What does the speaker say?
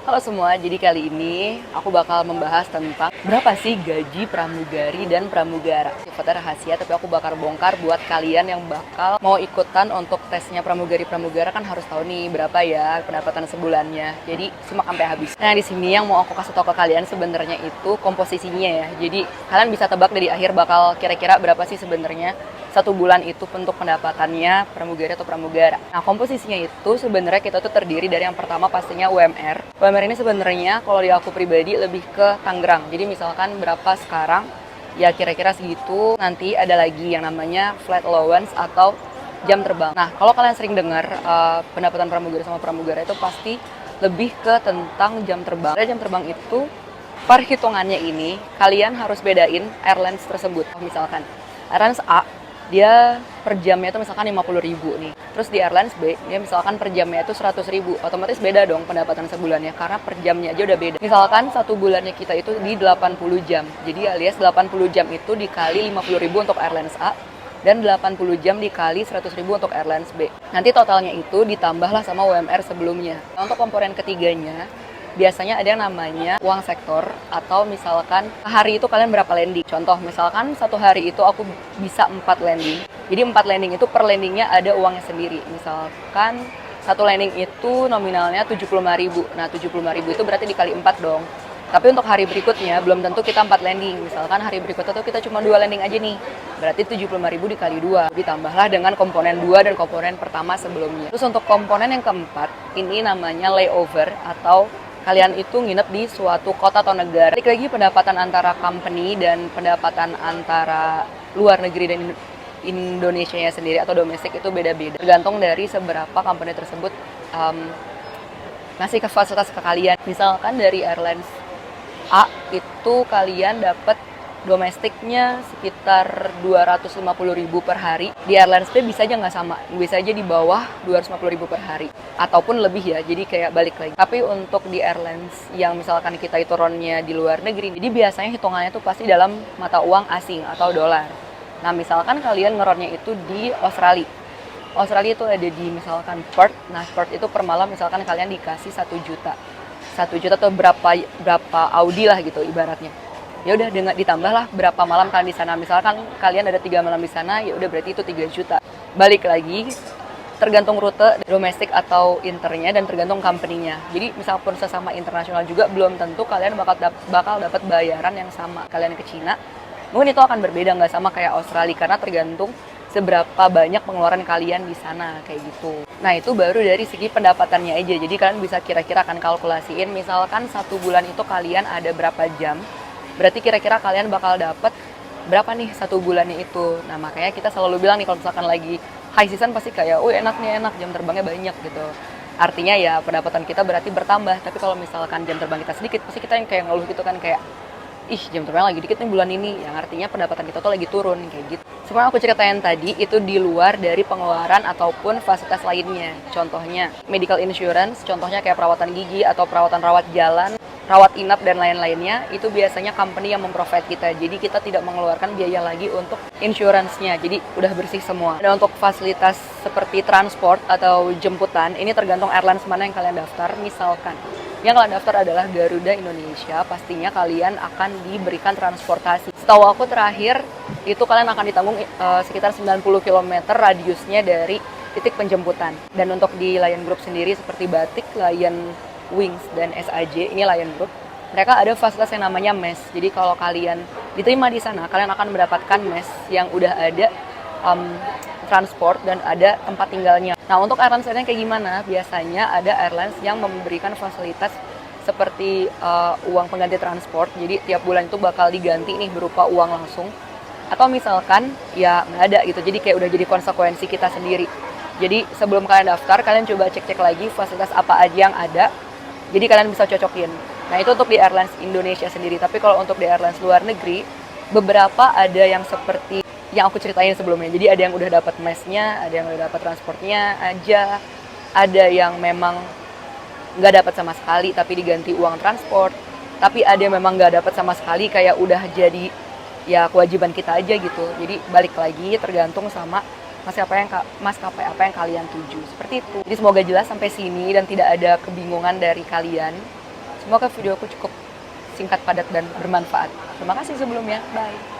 Halo semua, jadi kali ini aku bakal membahas tentang berapa sih gaji pramugari dan pramugara. Sifatnya rahasia, tapi aku bakal bongkar buat kalian yang bakal mau ikutan untuk tesnya pramugari-pramugara kan harus tahu nih berapa ya pendapatan sebulannya. Jadi simak sampai habis. Nah di sini yang mau aku kasih tahu ke kalian sebenarnya itu komposisinya ya. Jadi kalian bisa tebak dari akhir bakal kira-kira berapa sih sebenarnya satu bulan itu untuk pendapatannya pramugari atau pramugara. Nah, komposisinya itu sebenarnya kita tuh terdiri dari yang pertama pastinya UMR. UMR ini sebenarnya kalau di aku pribadi lebih ke Tangerang. Jadi misalkan berapa sekarang, ya kira-kira segitu. Nanti ada lagi yang namanya flight allowance atau jam terbang. Nah, kalau kalian sering dengar pendapatan pramugari sama pramugara itu pasti lebih ke tentang jam terbang. Jam terbang itu perhitungannya ini kalian harus bedain airlines tersebut. Misalkan airlines A dia per jamnya itu misalkan 50.000 nih. Terus di airlines B, dia misalkan per jamnya itu 100.000. Otomatis beda dong pendapatan sebulannya karena per jamnya aja udah beda. Misalkan satu bulannya kita itu di 80 jam. Jadi alias 80 jam itu dikali 50.000 untuk airlines A dan 80 jam dikali 100.000 untuk airlines B. Nanti totalnya itu ditambahlah sama UMR sebelumnya. Nah, untuk komponen ketiganya biasanya ada yang namanya uang sektor atau misalkan hari itu kalian berapa landing. Contoh misalkan satu hari itu aku bisa 4 landing. Jadi 4 landing itu per landingnya ada uangnya sendiri. Misalkan satu landing itu nominalnya 75.000. Nah 75.000 itu berarti dikali 4 dong. Tapi untuk hari berikutnya belum tentu kita 4 landing. Misalkan hari berikutnya tuh kita cuma 2 landing aja nih. Berarti 75.000 dikali 2. Ditambahlah dengan komponen 2 dan komponen pertama sebelumnya. Terus untuk komponen yang keempat, ini namanya layover atau kalian itu nginep di suatu kota atau negara. Balik lagi pendapatan antara company dan pendapatan antara luar negeri dan Indonesia-nya sendiri atau domestik itu beda-beda. Tergantung dari seberapa company tersebut ngasih ke fasilitas ke kalian. Misalkan dari airlines A itu kalian dapat domestiknya sekitar 250.000 per hari. Di airlines B bisa aja nggak sama, bisa aja di bawah 250.000 per hari ataupun lebih ya, jadi kayak balik lagi. Tapi untuk di airlines yang misalkan kita itu ronnya di luar negeri, jadi biasanya hitungannya tuh pasti dalam mata uang asing atau dolar. Nah misalkan kalian ngeronnya itu di Australia. Australia itu ada di misalkan Perth. Nah Perth itu per malam misalkan kalian dikasih 1 juta. 1 juta atau berapa Audi lah gitu ibaratnya. Ya udah ditambahlah berapa malam kalian di sana. Misalkan kalian ada 3 malam di sana, ya udah berarti itu 3 juta. Balik lagi tergantung rute domestik atau internya dan tergantung company-nya. Jadi misalkan sesama internasional juga belum tentu kalian bakal dapat bayaran yang sama. Kalian ke Cina, mungkin itu akan berbeda nggak sama kayak Australia karena tergantung seberapa banyak pengeluaran kalian di sana kayak gitu. Nah itu baru dari segi pendapatannya aja. Jadi kalian bisa kira-kira akan kalkulasiin misalkan satu bulan itu kalian ada berapa jam. Berarti kira-kira kalian bakal dapat berapa nih satu bulannya itu. Nah makanya kita selalu bilang nih kalau misalkan lagi high season pasti kayak, enak nih enak jam terbangnya banyak gitu. Artinya ya pendapatan kita berarti bertambah. Tapi kalau misalkan jam terbang kita sedikit, pasti kita yang kayak ngeluh gitu kan kayak, jam terbang lagi dikit nih bulan ini. Yang artinya pendapatan kita tuh lagi turun kayak gitu. Semua yang aku ceritain tadi itu di luar dari pengeluaran ataupun fasilitas lainnya. Contohnya medical insurance, contohnya kayak perawatan gigi atau perawatan rawat jalan, rawat inap dan lain-lainnya, itu biasanya company yang memprovide kita. Jadi kita tidak mengeluarkan biaya lagi untuk insurance-nya. Jadi udah bersih semua. Dan untuk fasilitas seperti transport atau jemputan, ini tergantung airlines mana yang kalian daftar. Misalkan yang kalian daftar adalah Garuda Indonesia, pastinya kalian akan diberikan transportasi. Setahu aku terakhir, itu kalian akan ditanggung sekitar 90 km radiusnya dari titik penjemputan. Dan untuk di Lion Group sendiri seperti Batik, Lion Wings dan SAJ, ini Lion Group, mereka ada fasilitas yang namanya MES. Jadi kalau kalian diterima di sana, kalian akan mendapatkan MES yang udah ada transport dan ada tempat tinggalnya. Nah untuk airlines lainnya kayak gimana? Biasanya ada airlines yang memberikan fasilitas seperti uang pengganti transport. Jadi tiap bulan itu bakal diganti nih berupa uang langsung. Atau misalkan ya nggak ada gitu, jadi kayak udah jadi konsekuensi kita sendiri. Jadi sebelum kalian daftar, kalian coba cek-cek lagi fasilitas apa aja yang ada. Jadi kalian bisa cocokin. Nah itu untuk di airlines Indonesia sendiri. Tapi kalau untuk di airlines luar negeri, beberapa ada yang seperti yang aku ceritain sebelumnya. Jadi ada yang udah dapat mesnya, ada yang udah dapat transportnya aja, ada yang memang nggak dapat sama sekali tapi diganti uang transport. Tapi ada yang memang nggak dapat sama sekali kayak udah jadi ya kewajiban kita aja gitu. Jadi balik lagi tergantung sama maskapai apa yang kalian tuju. Seperti itu. Jadi semoga jelas sampai sini dan tidak ada kebingungan dari kalian. Semoga video aku cukup singkat, padat, dan bermanfaat. Terima kasih sebelumnya. Bye.